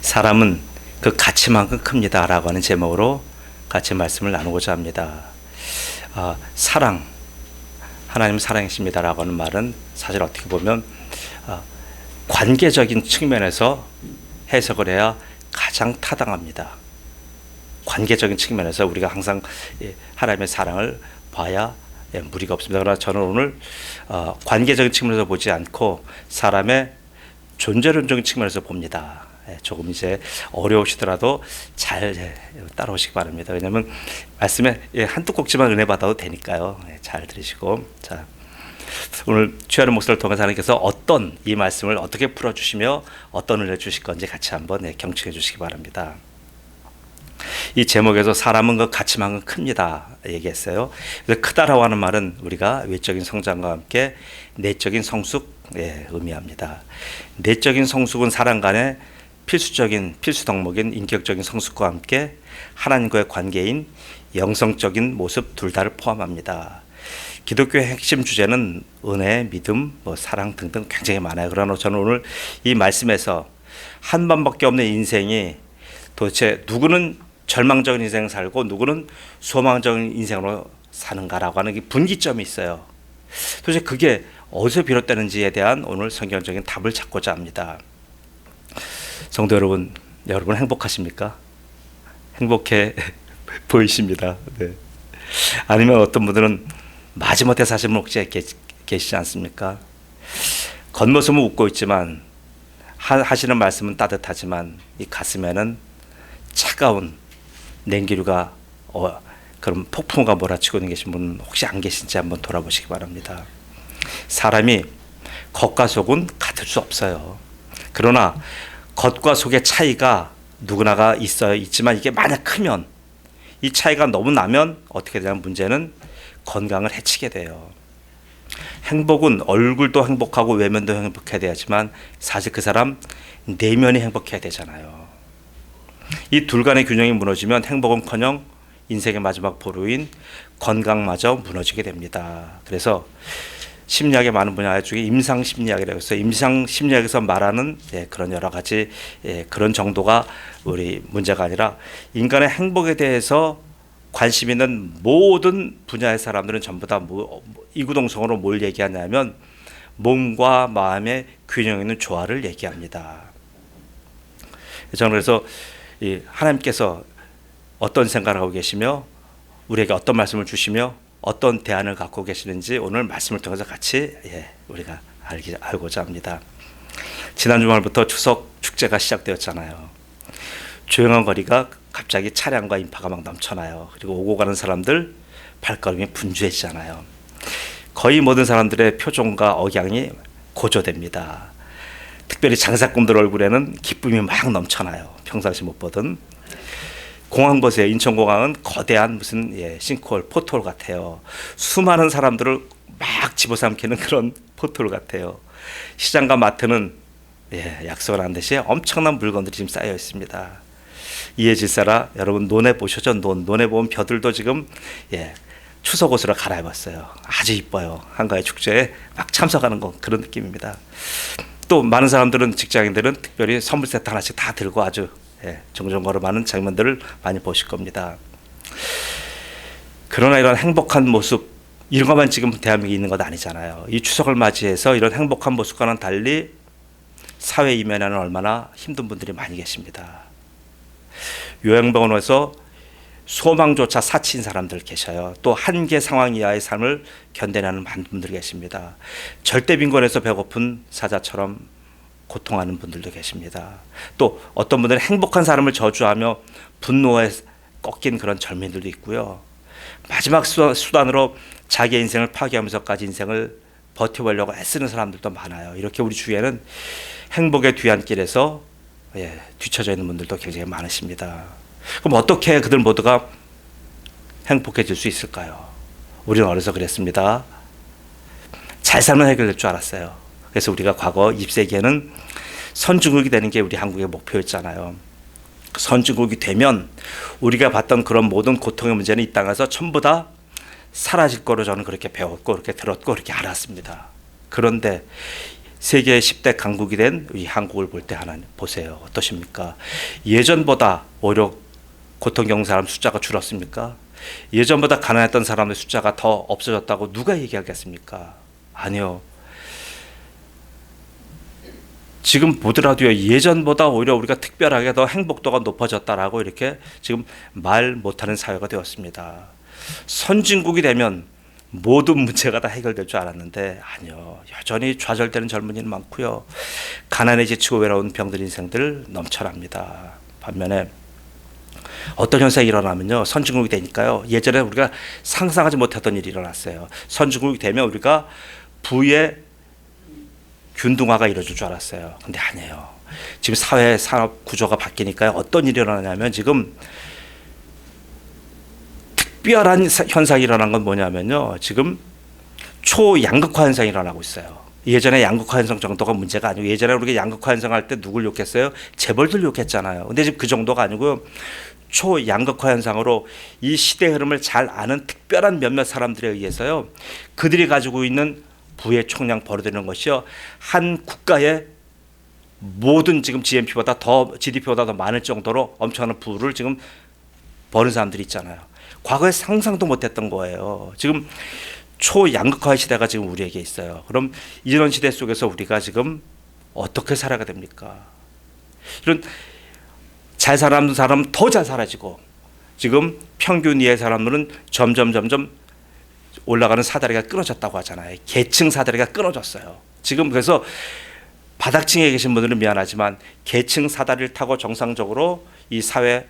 사람은 그 가치만큼 큽니다 라고 하는 제목으로 같이 말씀을 나누고자 합니다. 사랑, 하나님은 사랑이십니다 라고 하는 말은 사실 어떻게 보면 관계적인 측면에서 해석을 해야 가장 타당합니다. 관계적인 측면에서 우리가 항상 하나님의 사랑을 봐야 무리가 없습니다. 그러나 저는 오늘 관계적인 측면에서 보지 않고 사람의 존재론적인 측면에서 봅니다. 조금 이제 어려우시더라도 잘 따라오시기 바랍니다. 왜냐하면 말씀에 한두 꼭지만 은혜 받아도 되니까요. 잘 들으시고, 자, 오늘 취하는 목사를 통해서 하나님께서 어떤 이 말씀을 어떻게 풀어주시며 어떤 은혜 주실 건지 같이 한번 경청해 주시기 바랍니다. 이 제목에서 사람은 그 가치만큼 큽니다 얘기했어요. 그래서 크다라고 하는 말은 우리가 외적인 성장과 함께 내적인 성숙 의미합니다. 내적인 성숙은 사람 간의 필수 덕목인 인격적인 성숙과 함께 하나님과의 관계인 영성적인 모습 둘 다를 포함합니다. 기독교의 핵심 주제는 은혜, 믿음, 사랑 등등 굉장히 많아요. 그러나 저는 오늘 이 말씀에서 한 번밖에 없는 인생이 도대체 누구는 절망적인 인생을 살고 누구는 소망적인 인생으로 사는가라고 하는 게 분기점이 있어요. 도대체 그게 어디서 비롯되는지에 대한 오늘 성경적인 답을 찾고자 합니다. 성도 여러분, 여러분 행복하십니까? 행복해 보이십니다. 네. 아니면 어떤 분들은 마지못해 사시는 분 혹시 계시지 않습니까? 겉모습은 웃고 있지만 하시는 말씀은 따뜻하지만 이 가슴에는 차가운 냉기류가 그런 폭풍우가 몰아치고 있는 계신 분 혹시 안 계신지 한번 돌아보시기 바랍니다. 사람이 겉과 속은 같을 수 없어요. 그러나 겉과 속의 차이가 누구나가 있지만 이게 만약 크면 이 차이가 너무 나면 어떻게 되냐면 문제는 건강을 해치게 돼요. 행복은 얼굴도 행복하고 외면도 행복해야 되지만 사실 그 사람 내면이 행복해야 되잖아요. 이 둘 간의 균형이 무너지면 행복은커녕 인생의 마지막 보루인 건강마저 무너지게 됩니다. 그래서 심리학의 많은 분야 중에 임상심리학이라고 해서 임상심리학에서 말하는 그런 여러 가지 그런 정도가 우리 문제가 아니라 인간의 행복에 대해서 관심 있는 모든 분야의 사람들은 전부 다 이구동성으로 뭘 얘기하냐면 몸과 마음의 균형 있는 조화를 얘기합니다. 저는 그래서 하나님께서 어떤 생각을 하고 계시며 우리에게 어떤 말씀을 주시며 어떤 대안을 갖고 계시는지 오늘 말씀을 통해서 같이 우리가 알고자 합니다. 지난 주말부터 추석 축제가 시작되었잖아요. 조용한 거리가 갑자기 차량과 인파가 막 넘쳐나요. 그리고 오고 가는 사람들 발걸음이 분주해지잖아요. 거의 모든 사람들의 표정과 억양이 고조됩니다. 특별히 장사꾼들 얼굴에는 기쁨이 막 넘쳐나요. 평상시 못 보던. 공항 보세요. 인천공항은 거대한 무슨 싱크홀, 포트홀 같아요. 수많은 사람들을 막 집어삼키는 그런 포트홀 같아요. 시장과 마트는 약속을 한 듯이 엄청난 물건들이 지금 쌓여 있습니다. 이해 질사라 여러분 논에 보셨죠? 논에 보면 벼들도 지금 추석 옷으로 갈아입었어요. 아주 이뻐요. 한가위 축제에 막 참석하는 거 그런 느낌입니다. 또 많은 사람들은 직장인들은 특별히 선물 세트 하나씩 다 들고 아주 종종 걸어가는 장면들을 많이 보실 겁니다. 그러나 이런 행복한 모습 이런 것만 지금 대한민국에 있는 것 아니잖아요. 이 추석을 맞이해서 이런 행복한 모습과는 달리 사회 이면에는 얼마나 힘든 분들이 많이 계십니다. 요양병원에서 소망조차 사치인 사람들 계셔요. 또 한계 상황 이하의 삶을 견뎌내는 많은 분들이 계십니다. 절대 빈곤에서 배고픈 사자처럼 고통하는 분들도 계십니다. 또 어떤 분들은 행복한 사람을 저주하며 분노에 꺾인 그런 젊은이들도 있고요. 마지막 수단으로 자기 인생을 파괴하면서까지 인생을 버텨보려고 애쓰는 사람들도 많아요. 이렇게 우리 주위에는 행복의 뒤안길에서 뒤처져 있는 분들도 굉장히 많으십니다. 그럼 어떻게 그들 모두가 행복해질 수 있을까요? 우리는 어려서 그랬습니다. 잘 살면 해결될 줄 알았어요. 그래서 우리가 과거 20세기에는 선진국이 되는 게 우리 한국의 목표였잖아요. 선진국이 되면 우리가 봤던 그런 모든 고통의 문제는 이 땅에서 전부 다 사라질 거로 저는 그렇게 배웠고 그렇게 들었고 그렇게 알았습니다. 그런데 세계 10대 강국이 된 이 한국을 볼 때 하나님 보세요. 어떠십니까? 예전보다 오히려 고통 겪는 사람 숫자가 줄었습니까? 예전보다 가난했던 사람의 숫자가 더 없어졌다고 누가 얘기하겠습니까? 아니요. 지금 보더라도요, 예전보다 오히려 우리가 특별하게 더 행복도가 높아졌다라고 이렇게 지금 말 못하는 사회가 되었습니다. 선진국이 되면 모든 문제가 다 해결될 줄 알았는데 아니요. 여전히 좌절되는 젊은이는 많고요. 가난에 지치고 외로운 병든 인생들 넘쳐납니다. 반면에 어떤 현상이 일어나면요, 선진국이 되니까요, 예전에 우리가 상상하지 못했던 일이 일어났어요. 선진국이 되면 우리가 부의 균등화가 이루어질 줄 알았어요. 근데 아니에요. 지금 사회 산업 구조가 바뀌니까요, 어떤 일이 일어나냐면 지금 특별한 현상이 일어난 건 뭐냐면요, 지금 초양극화 현상이 일어나고 있어요. 예전에 양극화 현상 정도가 문제가 아니고, 예전에 우리가 양극화 현상 할 때 누굴 욕했어요? 재벌들 욕했잖아요. 근데 지금 그 정도가 아니고요, 초양극화 현상으로 이 시대 흐름을 잘 아는 특별한 몇몇 사람들에 의해서요, 그들이 가지고 있는 부의 총량 벌어들이는 것이요, 한 국가의 모든 지금 GDP보다 더 많을 정도로 엄청난 부를 지금 버는 사람들이 있잖아요. 과거에 상상도 못했던 거예요. 지금 초양극화의 시대가 지금 우리에게 있어요. 그럼 이런 시대 속에서 우리가 지금 어떻게 살아야 됩니까? 이런 잘 살아남는 사람은 더 잘 살아지고, 지금 평균 이하의 사람들은 점점 올라가는 사다리가 끊어졌다고 하잖아요. 계층 사다리가 끊어졌어요. 지금 그래서 바닥층에 계신 분들은 미안하지만 계층 사다리를 타고 정상적으로 이 사회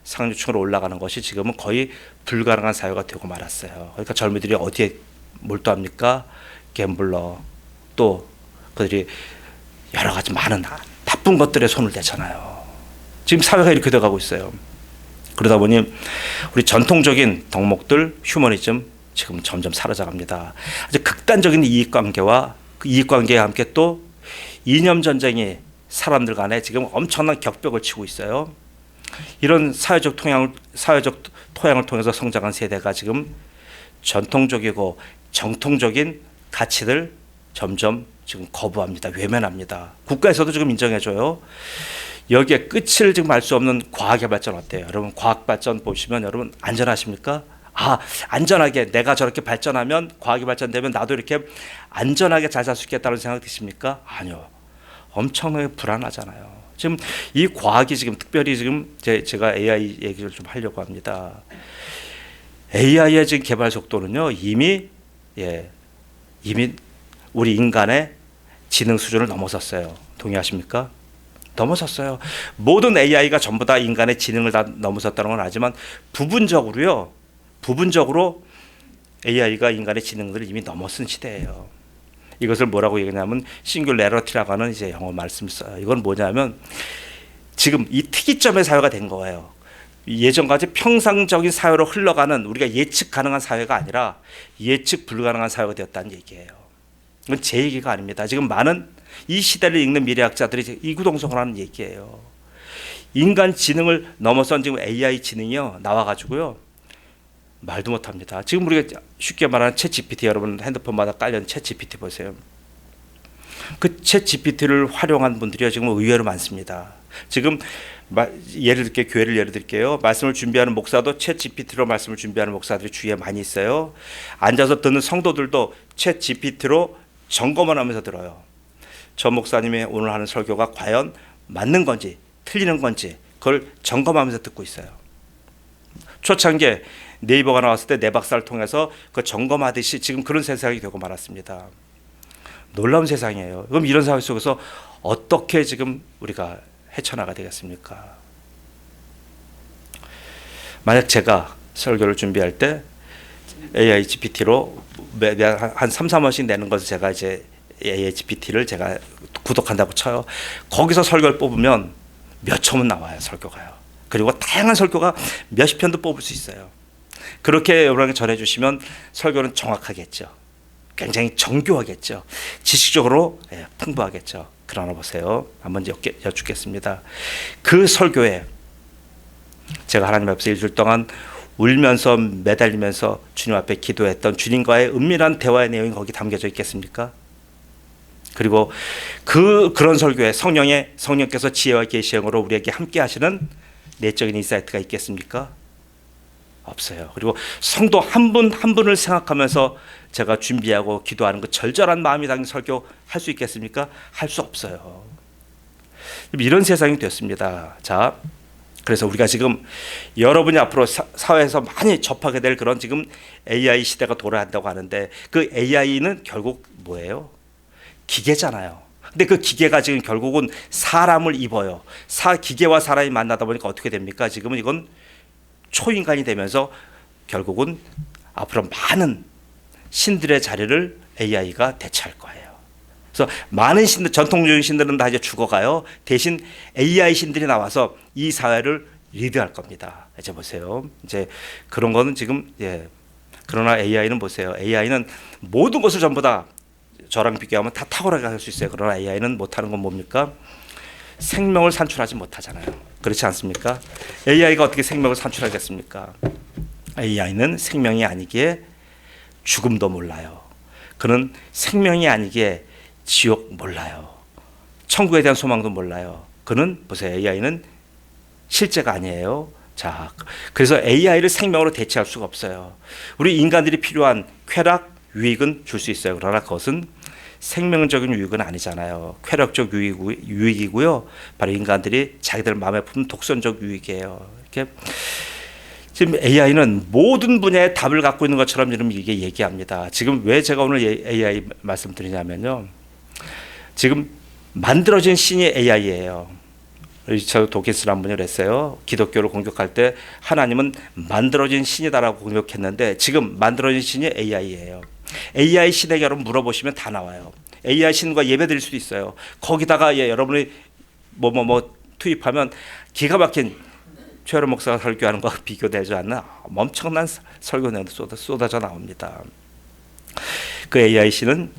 상류층으로 올라가는 것이 지금은 거의 불가능한 사회가 되고 말았어요. 그러니까 젊은이들이 어디에 몰두합니까? 갬블러, 또 그들이 여러 가지 많은 나쁜 것들에 손을 대잖아요. 지금 사회가 이렇게 돼가고 있어요. 그러다 보니 우리 전통적인 덕목들, 휴머니즘 지금 점점 사라져갑니다. 아주 극단적인 이익관계와 그 이익관계에 함께 또 이념 전쟁이 사람들 간에 지금 엄청난 격벽을 치고 있어요. 이런 사회적 토양을 통해서 성장한 세대가 지금 전통적이고 정통적인 가치들 점점 지금 거부합니다. 외면합니다. 국가에서도 지금 인정해줘요. 여기에 끝을 지금 알 수 없는 과학의 발전 어때요? 여러분, 과학 발전 보시면 여러분 안전하십니까? 안전하게 내가 저렇게 발전하면, 과학이 발전되면 나도 이렇게 안전하게 잘 살 수 있겠다는 생각 드십니까? 아니요. 엄청나게 불안하잖아요. 지금 이 과학이 지금 특별히 지금 제가 AI 얘기를 좀 하려고 합니다. AI의 지금 개발 속도는요, 이미 우리 인간의 지능 수준을 넘어섰어요. 동의하십니까? 넘어섰어요. 모든 AI가 전부 다 인간의 지능을 다 넘어섰다는 건 알지만 부분적으로 AI가 인간의 지능을 이미 넘어선 시대예요. 이것을 뭐라고 얘기하냐면 싱귤레러티라고 하는 이제 영어 말씀을 써요. 이건 뭐냐면 지금 이 특이점의 사회가 된 거예요. 예전까지 평상적인 사회로 흘러가는, 우리가 예측 가능한 사회가 아니라 예측 불가능한 사회가 되었다는 얘기예요. 이건 제 얘기가 아닙니다. 지금 많은 이 시대를 읽는 미래학자들이 이구동성을 하는 얘기예요. 인간 지능을 넘어선 지금 AI 지능이요, 나와가지고요, 말도 못합니다. 지금 우리가 쉽게 말하는 챗 GPT, 여러분 핸드폰마다 깔려있는 챗 GPT 보세요. 그 챗 GPT를 활용한 분들이 지금 의외로 많습니다. 지금 교회를 예를 들게요. 말씀을 준비하는 목사도 챗 GPT로 말씀을 준비하는 목사들이 주위에 많이 있어요. 앉아서 듣는 성도들도 챗 GPT로 점검을 하면서 들어요. 저 목사님이 오늘 하는 설교가 과연 맞는 건지 틀리는 건지 그걸 점검하면서 듣고 있어요. 초창기에 네이버가 나왔을 때 내 박사를 통해서 그 점검하듯이 지금 그런 세상이 되고 말았습니다. 놀라운 세상이에요. 그럼 이런 사회 속에서 어떻게 지금 우리가 헤쳐나가야 되겠습니까? 만약 제가 설교를 준비할 때 AI GPT로 한 3, 4원씩 내는 것을 제가 이제 AI GPT를 제가 구독한다고 쳐요. 거기서 설교를 뽑으면 몇 초면 나와요, 설교가요. 그리고 다양한 설교가 몇십 편도 뽑을 수 있어요. 그렇게 여러분에게 전해주시면 설교는 정확하겠죠. 굉장히 정교하겠죠. 지식적으로 풍부하겠죠. 그러나 보세요. 한번 여쭙겠습니다. 그 설교에 제가 하나님 앞에서 일주일 동안 울면서 매달리면서 주님 앞에 기도했던 주님과의 은밀한 대화의 내용이 거기 담겨져 있겠습니까? 그리고 그런 설교에 성령께서 지혜와 계시형으로 우리에게 함께 하시는 내적인 인사이트가 있겠습니까? 없어요. 그리고 성도 한 분 한 분을 생각하면서 제가 준비하고 기도하는 그 절절한 마음이 담긴 설교할 수 있겠습니까? 할 수 없어요. 이런 세상이 됐습니다. 자, 그래서 우리가 지금 여러분이 앞으로 사회에서 많이 접하게 될 그런 지금 AI 시대가 돌아간다고 하는데, 그 AI는 결국 뭐예요? 기계잖아요. 근데 그 기계가 지금 결국은 사람을 입어요. 기계와 사람이 만나다 보니까 어떻게 됩니까? 지금은 이건 초인간이 되면서 결국은 앞으로 많은 신들의 자리를 AI가 대체할 거예요. 그래서 많은 신들, 전통적인 신들은 다 이제 죽어가요. 대신 AI 신들이 나와서 이 사회를 리드할 겁니다. 이제 보세요. 이제 그런 거는 지금, 그러나 AI는 보세요. AI는 모든 것을 전부 다 저랑 비교하면 다 탁월하게 할 수 있어요. 그러나 AI는 못하는 건 뭡니까? 생명을 산출하지 못하잖아요. 그렇지 않습니까? AI가 어떻게 생명을 산출하겠습니까? AI는 생명이 아니기에 죽음도 몰라요. 그는 생명이 아니기에 지옥 몰라요. 천국에 대한 소망도 몰라요. 그는 보세요. AI는 실제가 아니에요. 자, 그래서 AI를 생명으로 대체할 수가 없어요. 우리 인간들이 필요한 쾌락, 유익은 줄 수 있어요. 그러나 그것은 생명적인 유익은 아니잖아요. 쾌락적 유익이고요. 바로 인간들이 자기들 마음에 품는 독선적 유익이에요. 이렇게 지금 AI는 모든 분야의 답을 갖고 있는 것처럼 이게 얘기합니다. 지금 왜 제가 오늘 AI 말씀드리냐면요. 지금 만들어진 신이 AI예요. 리처드 도킨스라는 분이 그랬어요. 기독교를 공격할 때 하나님은 만들어진 신이다라고 공격했는데 지금 만들어진 신이 AI예요. AI 신에게 여러분 물어보시면 다 나와요. AI 신과 예배 드릴 수도 있어요. 거기다가 여러분이 뭐 투입하면 기가 막힌 최여로 목사가 설교하는 것과 비교되지 않는 엄청난 설교 내용도 쏟아져 나옵니다. 그 AI 신은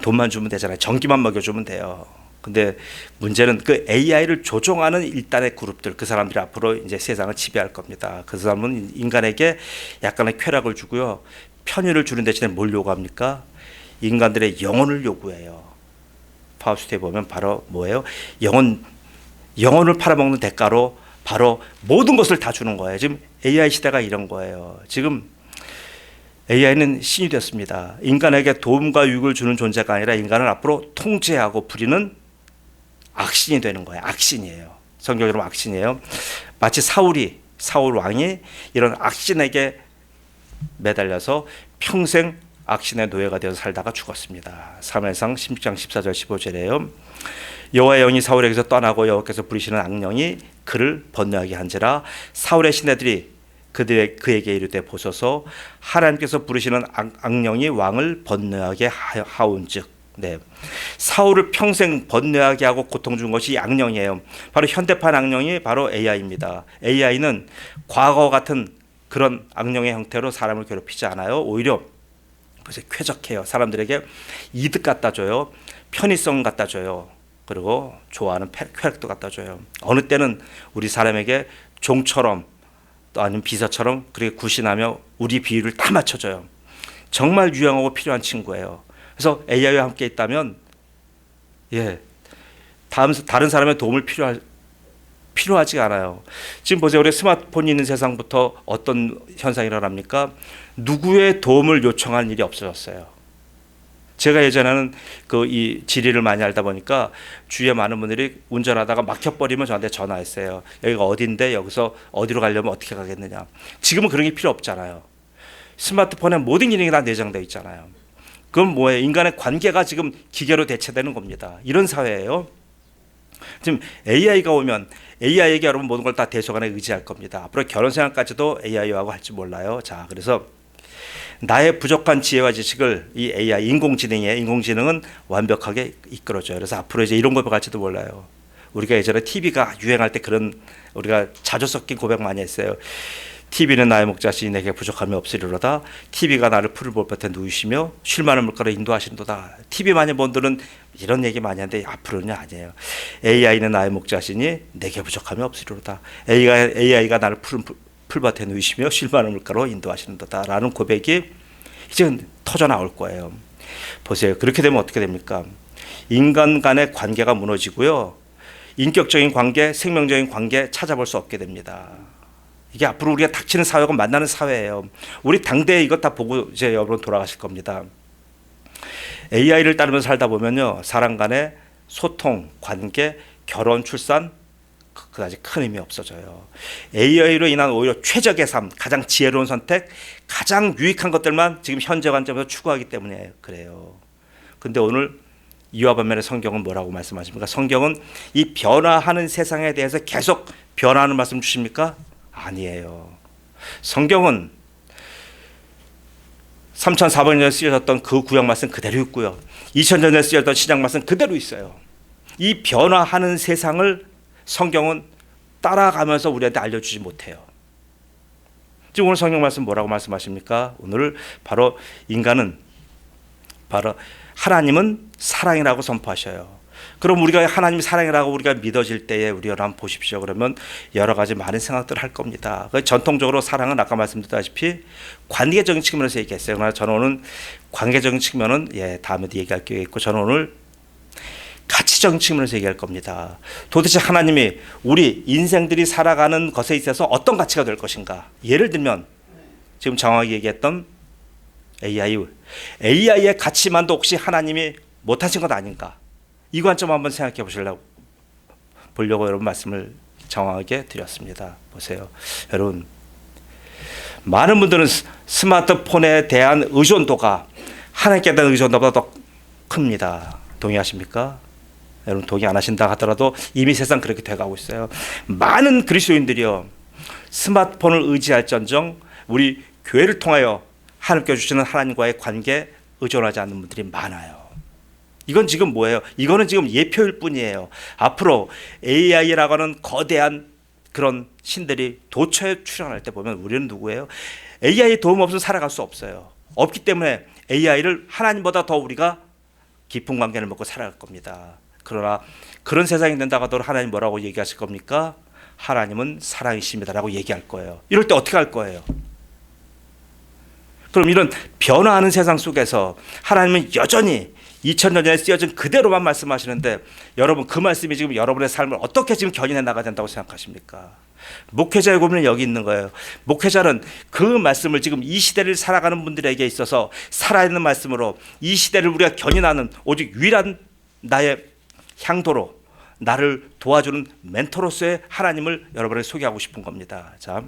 돈만 주면 되잖아요. 전기만 먹여주면 돼요. 근데 문제는 그 AI를 조종하는 일단의 그룹들, 그 사람들이 앞으로 이제 세상을 지배할 겁니다. 그 사람은 인간에게 약간의 쾌락을 주고요. 편의를 주는 대신에 뭘 요구합니까? 인간들의 영혼을 요구해요. 파우스트에 보면 바로 뭐예요? 영혼을 팔아먹는 대가로 바로 모든 것을 다 주는 거예요. 지금 AI 시대가 이런 거예요. 지금 AI는 신이 됐습니다. 인간에게 도움과 유익을 주는 존재가 아니라 인간을 앞으로 통제하고 부리는 악신이 되는 거예요. 악신이에요. 성경으로 악신이에요. 마치 사울 왕이 이런 악신에게 매달려서 평생 악신의 노예가 되어서 살다가 죽었습니다. 사무엘상 16장 14절 15절이에요. 여호와의 영이 사울에게서 떠나고 여호와께서 부리시는 악령이 그를 번뇌하게 한지라 사울의 시내들이 그에게 이르되 보소서 하나님께서 부르시는 악령이 왕을 번뇌하게 하온즉. 네, 사울을 평생 번뇌하게 하고 고통 준 것이 악령이에요. 바로 현대판 악령이 바로 AI입니다. AI는 과거 같은 그런 악령의 형태로 사람을 괴롭히지 않아요. 오히려 그래서 쾌적해요. 사람들에게 이득 갖다 줘요. 편의성 갖다 줘요. 그리고 좋아하는 쾌락도 갖다 줘요. 어느 때는 우리 사람에게 종처럼 또 아니면 비서처럼 그렇게 굿신하며 우리 비율을 다 맞춰줘요. 정말 유용하고 필요한 친구예요. 그래서 AI와 함께 있다면 다른 사람의 도움을 필요하지 않아요. 지금 보세요. 우리 스마트폰이 있는 세상부터 어떤 현상이 일어납니까? 누구의 도움을 요청할 일이 없어졌어요. 제가 예전에는 이 지리를 많이 알다 보니까 주위에 많은 분들이 운전하다가 막혀버리면 저한테 전화했어요. 여기가 어딘데 여기서 어디로 가려면 어떻게 가겠느냐. 지금은 그런 게 필요 없잖아요. 스마트폰에 모든 기능이 다 내장되어 있잖아요. 그럼 뭐예요? 인간의 관계가 지금 기계로 대체되는 겁니다. 이런 사회예요. 지금 AI가 오면 AI에게 여러분 모든 걸 다 대소간에 의지할 겁니다. 앞으로 결혼 생활까지도 AI하고 할지 몰라요. 자, 그래서 나의 부족한 지혜와 지식을 이 AI 인공지능은 완벽하게 이끌어줘요. 그래서 앞으로 이제 이런 고백을 할지도 몰라요. 우리가 예전에 TV가 유행할 때 그런 우리가 자주 섞인 고백 많이 했어요. TV는 나의 목자시니 내게 부족함이 없으리로다. TV가 나를 푸른 볼밭에 누이시며 쉴 만한 물가로 인도하신도다. TV 많이 본 분들은 이런 얘기 많이 하는데 앞으로는 아니에요. AI는 나의 목자시니 내게 부족함이 없으리로다. AI가 나를 푸른 풀밭에 누이시며 쉴 만한 물가로 인도하시는도다 라는 고백이 이제 터져 나올 거예요. 보세요. 그렇게 되면 어떻게 됩니까? 인간 간의 관계가 무너지고요. 인격적인 관계, 생명적인 관계 찾아볼 수 없게 됩니다. 이게 앞으로 우리가 닥치는 사회가 만나는 사회예요. 우리 당대에 이것 다 보고 이제 여러분 돌아가실 겁니다. AI를 따르면서 살다 보면요. 사람 간의 소통, 관계, 결혼, 출산 그다지 큰 의미 없어져요. AI로 인한 오히려 최적의 삶, 가장 지혜로운 선택, 가장 유익한 것들만 지금 현재 관점에서 추구하기 때문에 그래요. 근데 오늘 이와 반면에 성경은 뭐라고 말씀하십니까? 성경은 이 변화하는 세상에 대해서 계속 변화하는 말씀 주십니까? 아니에요. 성경은 3,400년 쓰여졌던 그 구약 말씀 그대로 있고요. 2,000년 전에 쓰여졌던 신약 말씀 그대로 있어요. 이 변화하는 세상을 성경은 따라가면서 우리한테 알려주지 못해요. 지금 오늘 성경 말씀 뭐라고 말씀하십니까? 오늘 바로 인간은 바로 하나님은 사랑이라고 선포하셔요. 그럼 우리가 하나님이 사랑이라고 우리가 믿어질 때에 우리 여러분 보십시오. 그러면 여러 가지 많은 생각들을 할 겁니다. 전통적으로 사랑은 아까 말씀드렸다시피 관계적인 측면에서 얘기했어요. 그러나 저는 오늘 관계적인 측면은 다음에도 얘기할 기회가 있고 저는 오늘 가치적인 측면에서 얘기할 겁니다. 도대체 하나님이 우리 인생들이 살아가는 것에 있어서 어떤 가치가 될 것인가? 예를 들면 지금 정확히 얘기했던 AI의 가치만도 혹시 하나님이 못하신 것 아닌가? 이 관점 한번 생각해 보려고 여러분 말씀을 정확하게 드렸습니다. 보세요. 여러분 많은 분들은 스마트폰에 대한 의존도가 하나님께 대한 의존도보다 더 큽니다. 동의하십니까? 여러분 동의 안 하신다 하더라도 이미 세상 그렇게 돼가고 있어요. 많은 그리스도인들이요 스마트폰을 의지할전정 우리 교회를 통하여 하나님께 주시는 하나님과의 관계에 의존하지 않는 분들이 많아요. 이건 지금 뭐예요? 이거는 지금 예표일 뿐이에요. 앞으로 AI라고 하는 거대한 그런 신들이 도처에 출현할 때 보면 우리는 누구예요? AI의 도움 없이는 살아갈 수 없어요. 없기 때문에 AI를 하나님보다 더 우리가 깊은 관계를 맺고 살아갈 겁니다. 그러나 그런 세상이 된다고 하더라도 하나님 뭐라고 얘기하실 겁니까? 하나님은 사랑이십니다라고 얘기할 거예요. 이럴 때 어떻게 할 거예요? 그럼 이런 변화하는 세상 속에서 하나님은 여전히 2000년 전에 쓰여진 그대로만 말씀하시는데 여러분 그 말씀이 지금 여러분의 삶을 어떻게 지금 견인해 나가야 된다고 생각하십니까? 목회자의 고민은 여기 있는 거예요. 목회자는 그 말씀을 지금 이 시대를 살아가는 분들에게 있어서 살아있는 말씀으로 이 시대를 우리가 견인하는 오직 유일한 나의 향도로 나를 도와주는 멘토로서의 하나님을 여러분에게 소개하고 싶은 겁니다. 자,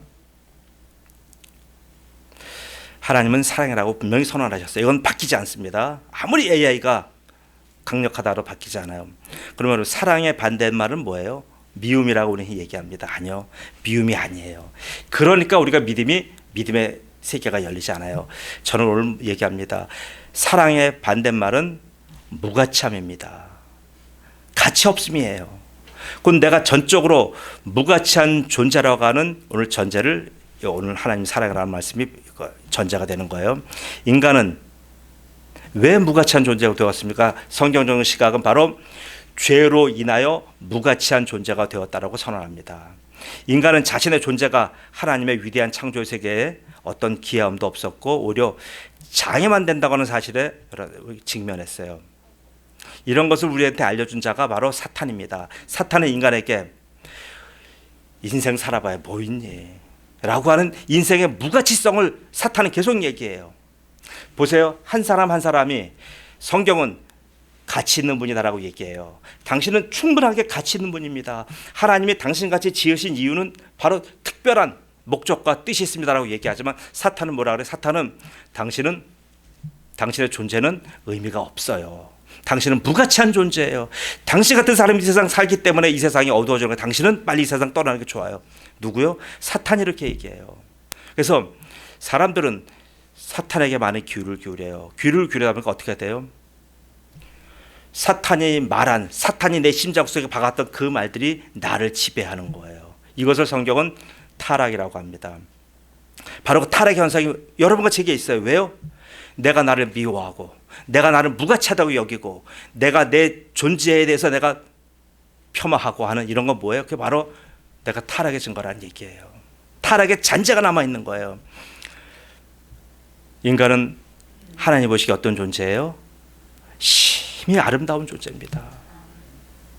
하나님은 사랑이라고 분명히 선언하셨어요. 이건 바뀌지 않습니다. 아무리 AI가 강력하다고 바뀌지 않아요. 그러면 사랑의 반대말은 뭐예요? 미움이라고 우리는 얘기합니다. 아니요, 미움이 아니에요. 그러니까 우리가 믿음의 세계가 열리지 않아요. 저는 오늘 얘기합니다. 사랑의 반대말은 무가치함입니다. 가치 없음이에요. 그건 내가 전적으로 무가치한 존재라고 하는 오늘 전제를 오늘 하나님 사랑이라는 말씀이 전제가 되는 거예요. 인간은 왜 무가치한 존재가 되었습니까? 성경적인 시각은 바로 죄로 인하여 무가치한 존재가 되었다라고 선언합니다. 인간은 자신의 존재가 하나님의 위대한 창조 세계에 어떤 기여함도 없었고 오히려 장애만 된다고 하는 사실에 직면했어요. 이런 것을 우리한테 알려준 자가 바로 사탄입니다. 사탄은 인간에게 인생 살아봐야 뭐 있니? 라고 하는 인생의 무가치성을 사탄은 계속 얘기해요. 보세요. 한 사람 한 사람이 성경은 가치 있는 분이다라고 얘기해요. 당신은 충분하게 가치 있는 분입니다. 하나님이 당신같이 지으신 이유는 바로 특별한 목적과 뜻이 있습니다라고 얘기하지만 사탄은 뭐라 그래? 사탄은 당신의 존재는 의미가 없어요. 당신은 무가치한 존재예요. 당신 같은 사람이 이 세상 살기 때문에 이 세상이 어두워지는 거예요. 당신은 빨리 이 세상 떠나는 게 좋아요. 누구요? 사탄이 이렇게 얘기해요. 그래서 사람들은 사탄에게 많은 귀를 기울여요. 귀를 기울이다 보니까 어떻게 돼요? 사탄이 내 심장 속에 박았던 그 말들이 나를 지배하는 거예요. 이것을 성경은 타락이라고 합니다. 바로 그 타락 현상이 여러분과 제게 있어요. 왜요? 내가 나를 미워하고 내가 나를 무가치하다고 여기고 내가 내 존재에 대해서 내가 폄하하고 하는 이런 건 뭐예요? 그게 바로 내가 타락해진 거라는 얘기예요. 타락의 잔재가 남아있는 거예요. 인간은 하나님 보시기에 어떤 존재예요? 힘이 아름다운 존재입니다.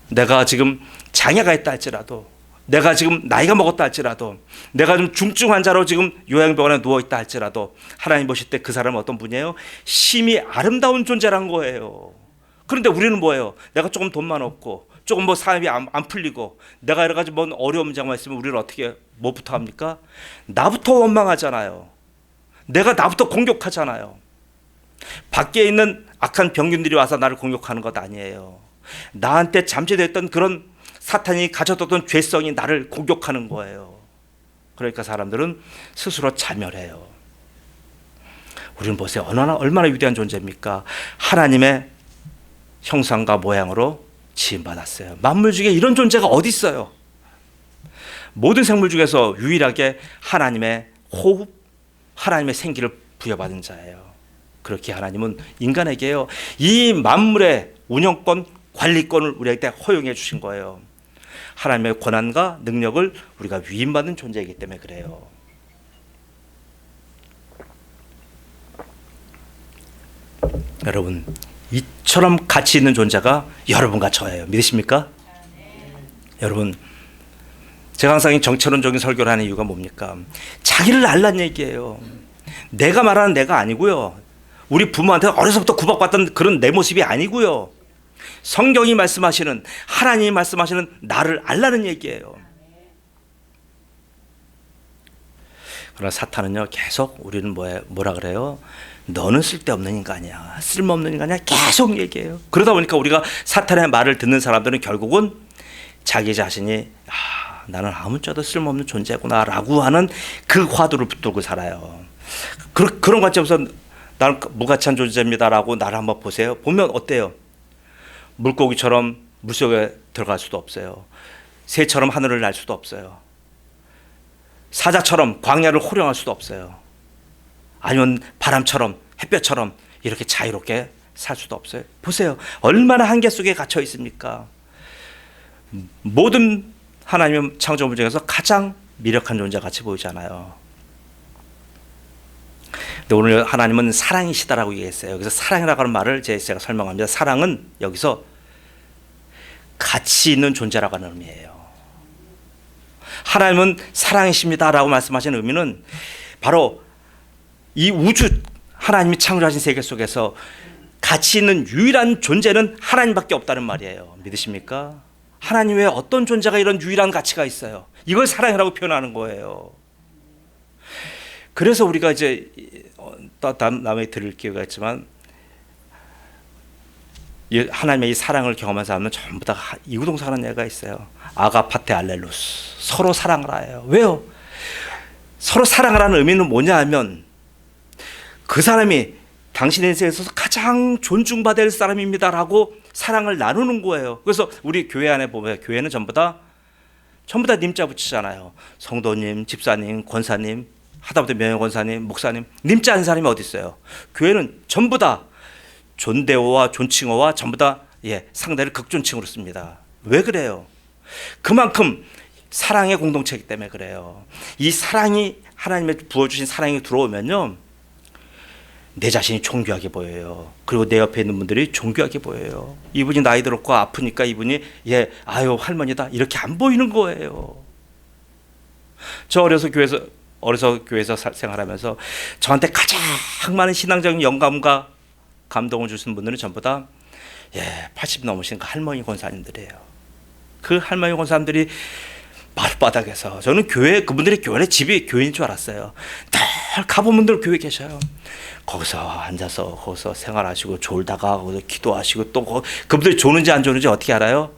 내가 지금 장애가 있다 할지라도, 내가 지금 나이가 먹었다 할지라도, 내가 좀 중증 환자로 지금 요양병원에 누워있다 할지라도 하나님 보실 때 그 사람은 어떤 분이에요? 심히 아름다운 존재란 거예요. 그런데 우리는 뭐예요? 내가 조금 돈만 없고 조금 뭐 사업이 안 풀리고 내가 여러 가지 뭔 어려운 문제가 있으면 우리는 어떻게 뭐부터 합니까? 나부터 원망하잖아요. 내가 나부터 공격하잖아요. 밖에 있는 악한 병균들이 와서 나를 공격하는 것 아니에요. 나한테 잠재되어 있던 그런 사탄이 가져뒀던 죄성이 나를 공격하는 거예요. 그러니까 사람들은 스스로 자멸해요. 우리는 보세요. 얼마나 위대한 존재입니까? 하나님의 형상과 모양으로 지음받았어요. 만물 중에 이런 존재가 어디 있어요? 모든 생물 중에서 유일하게 하나님의 호흡, 하나님의 생기를 부여받은 자예요. 그렇게 하나님은 인간에게요, 이 만물의 운영권, 관리권을 우리에게 허용해 주신 거예요. 하나님의 권한과 능력을 우리가 위임받는 존재이기 때문에 그래요. 여러분, 이처럼 가치 있는 존재가 여러분과 저예요. 믿으십니까? 여러분, 제가 항상 정체론적인 설교를 하는 이유가 뭡니까? 자기를 알란 얘기예요. 내가 말하는 내가 아니고요, 우리 부모한테 어려서부터 구박받던 그런 내 모습이 아니고요, 성경이 말씀하시는, 하나님이 말씀하시는 나를 알라는 얘기예요. 그러나 사탄은요, 계속 우리는 뭐라 그래요? 너는 쓸데없는 인간이야, 쓸모없는 인간이야, 계속 얘기해요. 그러다 보니까 우리가 사탄의 말을 듣는 사람들은 결국은 자기 자신이 나는 아무짝도 쓸모없는 존재구나 라고 하는 그 화두를 붙들고 살아요. 그런 관점에서 나는 무가치한 존재입니다 라고 나를 한번 보세요. 보면 어때요? 물고기처럼 물속에 들어갈 수도 없어요. 새처럼 하늘을 날 수도 없어요. 사자처럼 광야를 호령할 수도 없어요. 아니면 바람처럼 햇볕처럼 이렇게 자유롭게 살 수도 없어요. 보세요. 얼마나 한계 속에 갇혀 있습니까? 모든 하나님의 창조물 중에서 가장 미력한 존재 같이 보이잖아요. 근데 오늘 하나님은 사랑이시다라고 얘기했어요. 그래서 사랑이라고 하는 말을 제가 설명합니다. 사랑은 여기서 가치 있는 존재라고 하는 의미예요. 하나님은 사랑이십니다라고 말씀하시는 의미는 바로 이 우주, 하나님이 창조하신 세계 속에서 가치 있는 유일한 존재는 하나님밖에 없다는 말이에요. 믿으십니까? 하나님 외에 어떤 존재가 이런 유일한 가치가 있어요? 이걸 사랑이라고 표현하는 거예요. 그래서 우리가 이제 남에게 들을 기회가 있지만, 하나님의 이 사랑을 경험한 사람은 전부 다 이구동성하는 예가 있어요. 아가파테 알렐루스, 서로 사랑하라예요. 왜요? 서로 사랑하라는 의미는 뭐냐 하면, 그 사람이 당신의 인생에서 가장 존중받을 사람입니다라고 사랑을 나누는 거예요. 그래서 우리 교회 안에 보면, 교회는 전부 다 님자 붙이잖아요. 성도님, 집사님, 권사님, 하다못해 명예권사님, 목사님, 님자 아는 사람이 어디 있어요? 교회는 전부 다 존대어와 존칭어와 전부 다 상대를 극존칭으로 씁니다. 왜 그래요? 그만큼 사랑의 공동체이기 때문에 그래요. 이 사랑이, 하나님의 부어주신 사랑이 들어오면요, 내 자신이 존귀하게 보여요. 그리고 내 옆에 있는 분들이 존귀하게 보여요. 이분이 나이 들었고 아프니까 이분이 아유 할머니다 이렇게 안 보이는 거예요. 저 어려서 교회에서 생활하면서 저한테 가장 많은 신앙적인 영감과 감동을 주신 분들은 전부 다 80 넘으신 그 할머니 권사님들이에요. 그 할머니 권사님들이 마룻바닥에서, 저는 그분들이 교회 집이 교회인 줄 알았어요. 늘 가본 분들 교회 계셔요. 거기서 앉아서 거기서 생활하시고 졸다가 거기서 기도하시고, 또 그분들이 조는지 안 조는지 어떻게 알아요?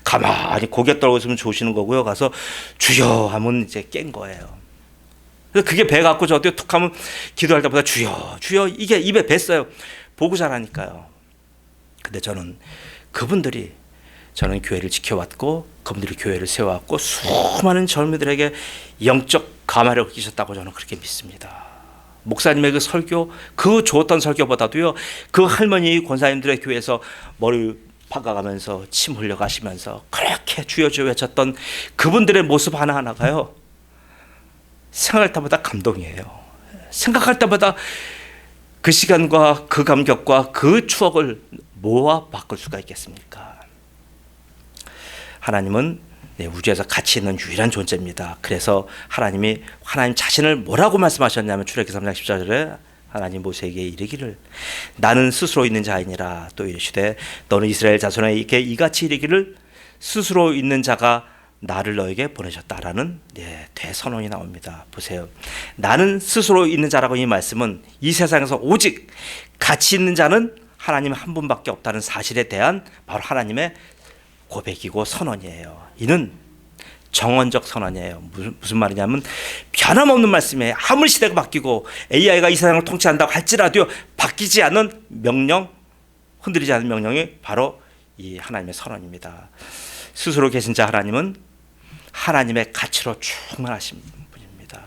가만히 고개 떨고 있으면 조시는 거고요. 가서 주여 하면 이제 깬 거예요. 그게 배 갖고 저 어떻게 툭 하면 기도할 때보다 주여 주여 이게 입에 뱄어요. 보고 자라니까요. 근데 저는 교회를 지켜왔고 그분들이 교회를 세워왔고 수많은 젊은이들에게 영적 감화를 끼쳤다고 저는 그렇게 믿습니다. 목사님의 그 설교, 그 좋았던 설교보다도요, 그 할머니 권사님들의 교회에서 머리 박아가면서 침 흘려가시면서 그렇게 주여 주여 외쳤던 그분들의 모습 하나하나가요, 생각할 때마다 감동이에요. 생각할 때마다 그 시간과 그 감격과 그 추억을 뭐와 바꿀 수가 있겠습니까? 하나님은 우주에서 가치 있는 유일한 존재입니다. 그래서 하나님 자신을 뭐라고 말씀하셨냐면 출애굽기 3장 14절에 하나님 모세에게 이르기를 나는 스스로 있는 자이니라. 또 이르시되 너는 이스라엘 자손에게 이같이 이르기를 스스로 있는 자가 나를 너에게 보내셨다라는 대선언이 나옵니다. 보세요. 나는 스스로 있는 자라고 이 말씀은 이 세상에서 오직 가치 있는 자는 하나님 한 분밖에 없다는 사실에 대한 바로 하나님의 고백이고 선언이에요. 이는 정언적 선언이에요. 무슨 말이냐면 변함없는 말씀이에요. 아무리 시대가 바뀌고 AI가 이 세상을 통치한다고 할지라도 바뀌지 않는 명령, 흔들리지 않는 명령이 바로 이 하나님의 선언입니다. 스스로 계신 자 하나님은 하나님의 가치로 충만하신 분입니다.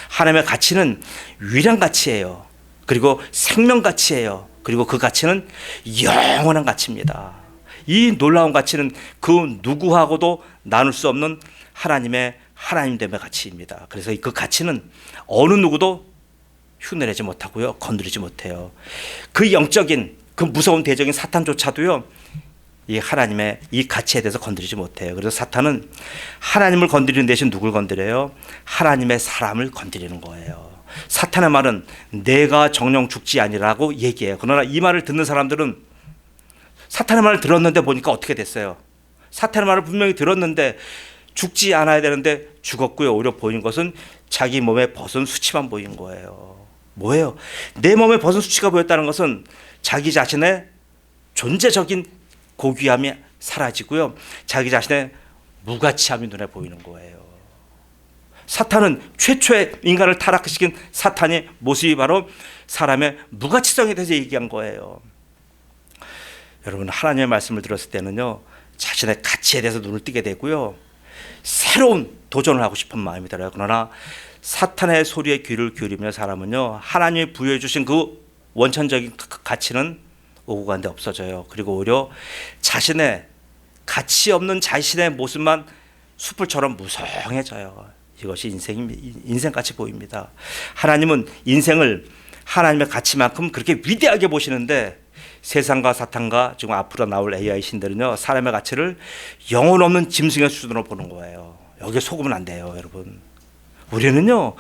하나님의 가치는 유일한 가치예요. 그리고 생명 가치예요. 그리고 그 가치는 영원한 가치입니다. 이 놀라운 가치는 그 누구하고도 나눌 수 없는 하나님의 하나님됨의 가치입니다. 그래서 그 가치는 어느 누구도 흉내내지 못하고요, 건드리지 못해요. 그 영적인 그 무서운 대적인 사탄조차도요, 이 하나님의 이 가치에 대해서 건드리지 못해요. 그래서 사탄은 하나님을 건드리는 대신 누굴 건드려요? 하나님의 사람을 건드리는 거예요. 사탄의 말은 내가 정령 죽지 아니라고 얘기해요. 그러나 이 말을 듣는 사람들은 사탄의 말을 들었는데 보니까 어떻게 됐어요? 사탄의 말을 분명히 들었는데 죽지 않아야 되는데 죽었고요. 오히려 보인 것은 자기 몸에 벗은 수치만 보인 거예요. 뭐예요? 내 몸에 벗은 수치가 보였다는 것은 자기 자신의 존재적인 고귀함이 사라지고요, 자기 자신의 무가치함이 눈에 보이는 거예요. 사탄은 최초의 인간을 타락시킨 사탄의 모습이 바로 사람의 무가치성에 대해서 얘기한 거예요. 여러분, 하나님의 말씀을 들었을 때는요, 자신의 가치에 대해서 눈을 뜨게 되고요, 새로운 도전을 하고 싶은 마음이 들어요. 그러나 사탄의 소리에 귀를 기울이며 사람은요, 하나님이 부여해 주신 그 원천적인 가치는 오고 간데 없어져요. 그리고 오히려 자신의 가치 없는 자신의 모습만 숯불처럼 무성해져요. 이것이 인생같이 보입니다. 하나님은 인생을 하나님의 가치만큼 그렇게 위대하게 보시는데 세상과 사탄과 지금 앞으로 나올 AI 신들은요, 사람의 가치를 영혼 없는 짐승의 수준으로 보는 거예요. 여기에 속으면 안 돼요, 여러분. 우리는요,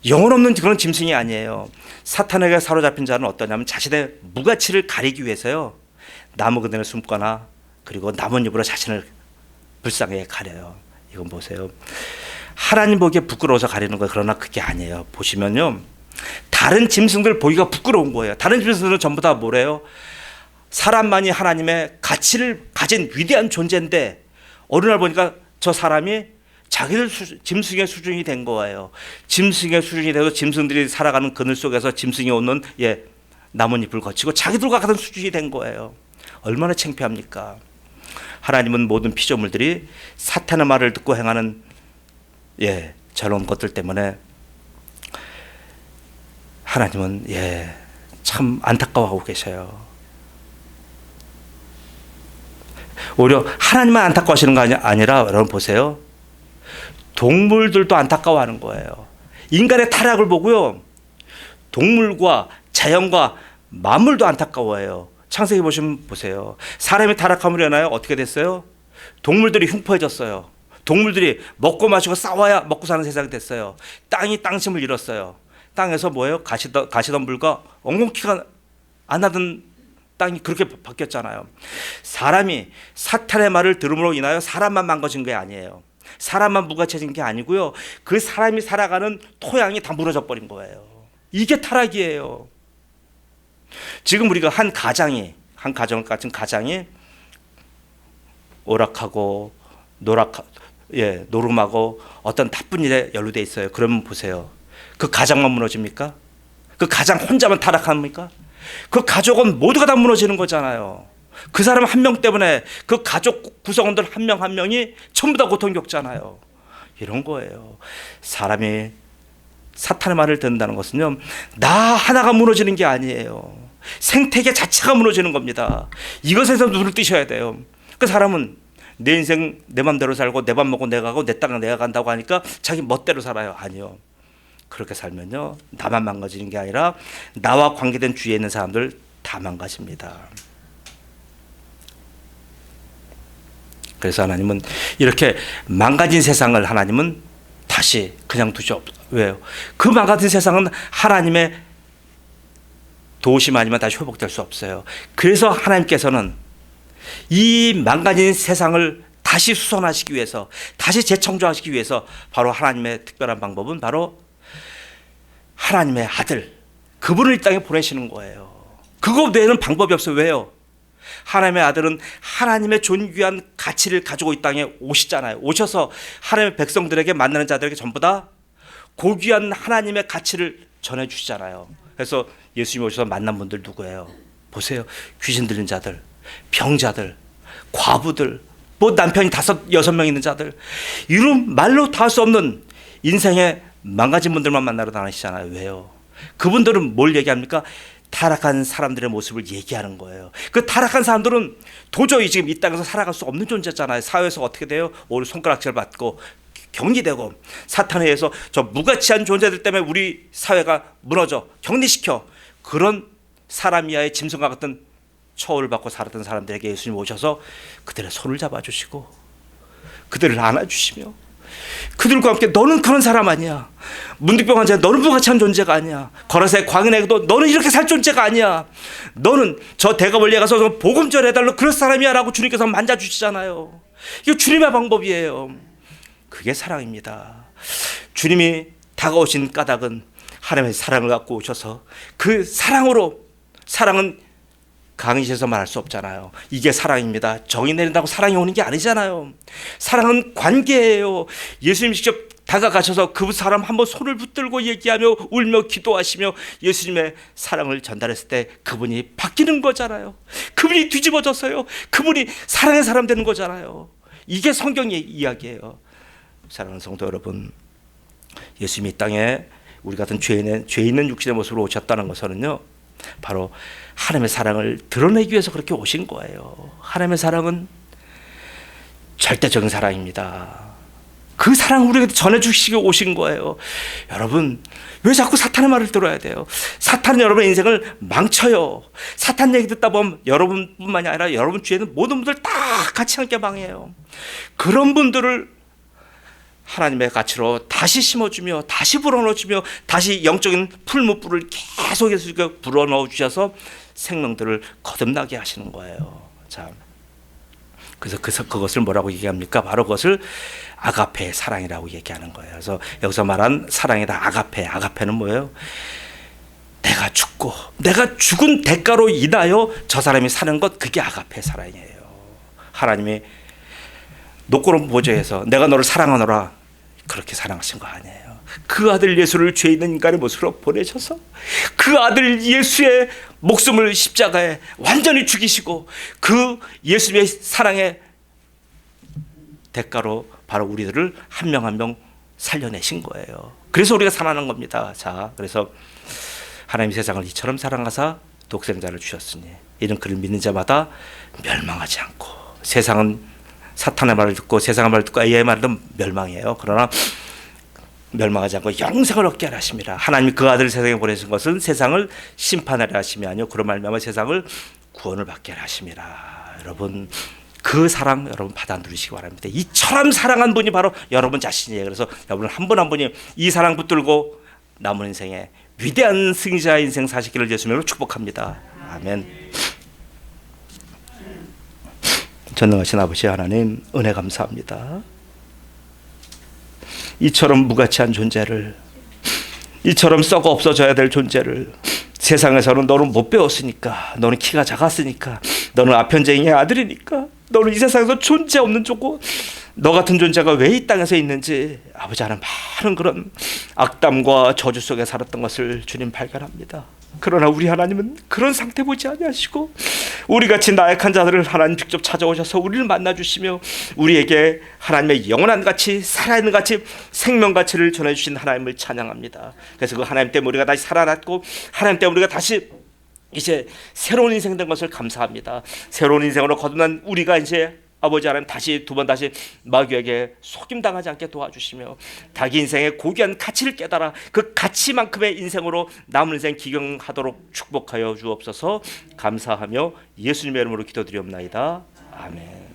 영혼 없는 그런 짐승이 아니에요. 사탄에게 사로잡힌 자는 어떠냐면 자신의 무가치를 가리기 위해서요, 나무 그늘에 숨거나 그리고 나뭇잎으로 자신을 불쌍하게 가려요. 이건 보세요. 하나님 보기에 부끄러워서 가리는 거예요. 그러나 그게 아니에요. 보시면요, 다른 짐승들 보기가 부끄러운 거예요. 다른 짐승들은 전부 다 뭐래요? 사람만이 하나님의 가치를 가진 위대한 존재인데 어느 날 보니까 저 사람이 자기들 짐승의 수준이 된 거예요. 짐승의 수준이 돼서 짐승들이 살아가는 그늘 속에서 짐승이 오는 나뭇잎을 거치고 자기들과 같은 수준이 된 거예요. 얼마나 창피합니까? 하나님은 모든 피조물들이 사탄의 말을 듣고 행하는 저런 것들 때문에 하나님은 참 안타까워하고 계셔요. 오히려 하나님만 안타까워하시는 거 아니라 여러분 보세요. 동물들도 안타까워하는 거예요. 인간의 타락을 보고요, 동물과 자연과 만물도 안타까워해요. 창세기 보시면 보세요. 사람이 타락함으로 인하여 어떻게 됐어요? 동물들이 흉포해졌어요. 동물들이 먹고 마시고 싸워야 먹고 사는 세상이 됐어요. 땅이 땅심을 잃었어요. 땅에서 뭐예요? 가시덤불과 엉겅퀴가 안 나던 땅이 그렇게 바뀌었잖아요. 사람이 사탄의 말을 들음으로 인하여 사람만 망가진 게 아니에요. 사람만 무가치해진 게 아니고요, 그 사람이 살아가는 토양이 다 무너져 버린 거예요. 이게 타락이에요. 지금 우리가 한 가정 같은 가장이 오락하고 노름하고 어떤 나쁜 일에 연루돼 있어요. 그러면 보세요. 그 가장만 무너집니까? 그 가장 혼자만 타락합니까? 그 가족은 모두가 다 무너지는 거잖아요. 그 사람 한 명 때문에 그 가족 구성원들 한 명 한 명이 전부 다 고통 겪잖아요. 이런 거예요. 사람이 사탄의 말을 듣는다는 것은요, 나 하나가 무너지는 게 아니에요. 생태계 자체가 무너지는 겁니다. 이것에서 눈을 뜨셔야 돼요. 그 사람은 내 인생 내 맘대로 살고 내 밥 먹고 내가 가고 내 땅은 내가 간다고 하니까 자기 멋대로 살아요. 아니요. 그렇게 살면요, 나만 망가지는 게 아니라 나와 관계된 주위에 있는 사람들 다 망가집니다. 그래서 하나님은 이렇게 망가진 세상을 하나님은 다시 그냥 두지 없어요. 왜요? 그 망가진 세상은 하나님의 도우심 아니면 다시 회복될 수 없어요. 그래서 하나님께서는 이 망가진 세상을 다시 수선하시기 위해서, 다시 재창조하시기 위해서 바로 하나님의 특별한 방법은 바로 하나님의 아들, 그분을 이 땅에 보내시는 거예요. 그거 외에는 방법이 없어요. 왜요? 하나님의 아들은 하나님의 존귀한 가치를 가지고 이 땅에 오시잖아요. 오셔서 하나님의 백성들에게, 만나는 자들에게 전부 다 고귀한 하나님의 가치를 전해주시잖아요. 그래서 예수님이 오셔서 만난 분들 누구예요? 보세요. 귀신 들린 자들, 병자들, 과부들, 뭐 남편이 5, 6명 있는 자들, 이런 말로 다 할 수 없는 인생의 망가진 분들만 만나러 다니시잖아요. 왜요? 그분들은 뭘 얘기합니까? 타락한 사람들의 모습을 얘기하는 거예요. 그 타락한 사람들은 도저히 지금 이 땅에서 살아갈 수 없는 존재잖아요. 사회에서 어떻게 돼요? 오늘 손가락질 받고 격리되고, 사탄에 의해서 저 무가치한 존재들 때문에 우리 사회가 무너져 격리시켜, 그런 사람 이하의 짐승과 같은 처우를 받고 살았던 사람들에게 예수님 오셔서 그들의 손을 잡아주시고 그들을 안아주시며 그들과 함께 너는 그런 사람 아니야. 문득병 환자 너는 무가치한 존재가 아니야. 거라사의 광인에게도 너는 이렇게 살 존재가 아니야. 너는 저 대가벌리에 가서 복음 전해달라 그럴 사람이야 라고 주님께서 만져주시잖아요. 이거 주님의 방법이에요. 그게 사랑입니다. 주님이 다가오신 까닭은 하나님의 사랑을 갖고 오셔서 그 사랑으로, 사랑은 강의실에서 말할 수 없잖아요. 이게 사랑입니다. 정의 내린다고 사랑이 오는 게 아니잖아요. 사랑은 관계예요. 예수님 직접 다가가셔서 그 사람 한번 손을 붙들고 얘기하며 울며 기도하시며 예수님의 사랑을 전달했을 때 그분이 바뀌는 거잖아요. 그분이 뒤집어졌어요. 그분이 사랑의 사람 되는 거잖아요. 이게 성경의 이야기예요. 사랑하는 성도 여러분, 예수님이 이 땅에 우리 같은 죄 있는 육신의 모습으로 오셨다는 것은요, 바로 하나님의 사랑을 드러내기 위해서 그렇게 오신 거예요. 하나님의 사랑은 절대적인 사랑입니다. 그 사랑을 우리에게 전해주시고 오신 거예요. 여러분, 왜 자꾸 사탄의 말을 들어야 돼요? 사탄은 여러분의 인생을 망쳐요. 사탄 얘기 듣다 보면 여러분뿐만이 아니라 여러분 주위에는 모든 분들 다 같이 함께 망해요. 그런 분들을 하나님의 가치로 다시 심어주며 다시 불어넣어주며 다시 영적인 풀무불을 계속해서 불어넣어 주셔서 생명들을 거듭나게 하시는 거예요. 자, 그래서 그것을 뭐라고 얘기합니까? 바로 그것을 아가페의 사랑이라고 얘기하는 거예요. 그래서 여기서 말한 사랑이다. 아가페는 뭐예요? 내가 죽고 내가 죽은 대가로 인하여 저 사람이 사는 것, 그게 아가페의 사랑이에요. 하나님이 노고론 보좌에서 내가 너를 사랑하노라 그렇게 사랑하신 거 아니에요. 그 아들 예수를 죄 있는 인간의 모습으로 보내셔서 그 아들 예수의 목숨을 십자가에 완전히 죽이시고 그 예수의 사랑의 대가로 바로 우리들을 한 명 한 명 살려내신 거예요. 그래서 우리가 살아난 겁니다. 자, 그래서 하나님 세상을 이처럼 사랑하사 독생자를 주셨으니 이는 그를 믿는 자마다 멸망하지 않고, 세상은 사탄의 말을 듣고 세상의 말을 듣고 AI의 말을 듣고 멸망해요. 그러나 멸망하지 않고 영생을 얻게 하라 하심이라. 하나님이 그 아들을 세상에 보내신 것은 세상을 심판하려 하심이 아니요 그로 말미암아 세상을 구원을 받게 하라 하심이라. 여러분, 그 사랑 여러분 받아 누리시기 바랍니다. 이처럼 사랑한 분이 바로 여러분 자신이에요. 그래서 여러분 한 분 한 분이 이 사랑 붙들고 남은 인생에 위대한 승리자 인생 사시기를 예수님으로 축복합니다. 아멘. 전능하신 아버지 하나님, 은혜 감사합니다. 이처럼 무가치한 존재를, 이처럼 썩어 없어져야 될 존재를 세상에서는 너는 못 배웠으니까, 너는 키가 작았으니까, 너는 아편쟁이의 아들이니까, 너는 이 세상에서 존재 없는 조고, 너 같은 존재가 왜 이 땅에서 있는지 아버지 하는 많은 그런 악담과 저주 속에 살았던 것을 주님 발견합니다. 그러나 우리 하나님은 그런 상태 보지 아니하시고 우리같이 나약한 자들을 하나님 직접 찾아오셔서 우리를 만나주시며 우리에게 하나님의 영원한 가치, 살아있는 가치, 생명 가치를 전해주신 하나님을 찬양합니다. 그래서 그 하나님 때문에 우리가 다시 살아났고 하나님 때문에 우리가 다시 이제 새로운 인생 된 것을 감사합니다. 새로운 인생으로 거듭난 우리가 이제 아버지 하나님 다시 두 번 다시 마귀에게 속임당하지 않게 도와주시며 자기 인생의 고귀한 가치를 깨달아 그 가치만큼의 인생으로 남은 인생 기경하도록 축복하여 주옵소서. 감사하며 예수님의 이름으로 기도드리옵나이다. 아멘.